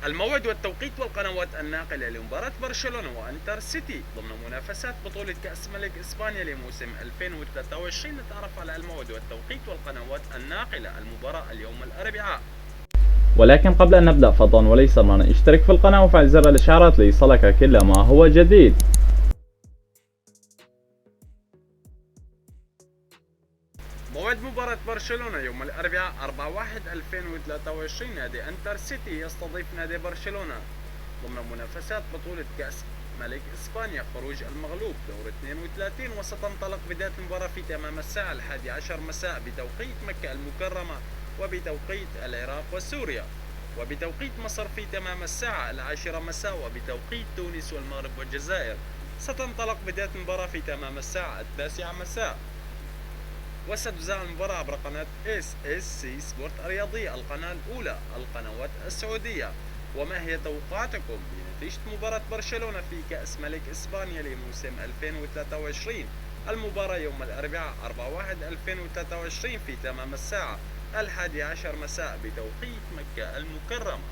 الموعد والتوقيت والقنوات الناقلة لمباراة برشلونة وانتر سيتي ضمن منافسات بطولة كأس ملك إسبانيا لموسم 2023. نتعرف على الموعد والتوقيت والقنوات الناقلة. المباراة اليوم الأربعاء. ولكن قبل أن نبدأ فضلا وليس أمرا اشترك في القناة وفعل زر الإشعارات ليصلك كل ما هو جديد. موعد مباراة برشلونة يوم الأربعاء 4/1/2023. نادي انتر سيتي يستضيف نادي برشلونة ضمن منافسات بطولة كأس ملك إسبانيا خروج المغلوب دور 32، وستنطلق بداية المباراة في تمام الساعة 11 مساء بتوقيت مكة المكرمة وبتوقيت العراق وسوريا، وبتوقيت مصر في تمام الساعة 10 مساء وبتوقيت تونس والمغرب والجزائر. ستنطلق بداية المباراة في تمام الساعة 9 مساء، وستذاع المباراة عبر قناة SSC سبورت الرياضية، القناة الأولى القنوات السعودية. وما هي توقعاتكم بنتيجة مباراة برشلونة في كأس ملك إسبانيا لموسم 2023؟ المباراة يوم الأربعاء 4/1/2023 في تمام الساعة 11 مساء بتوقيت مكة المكرمة.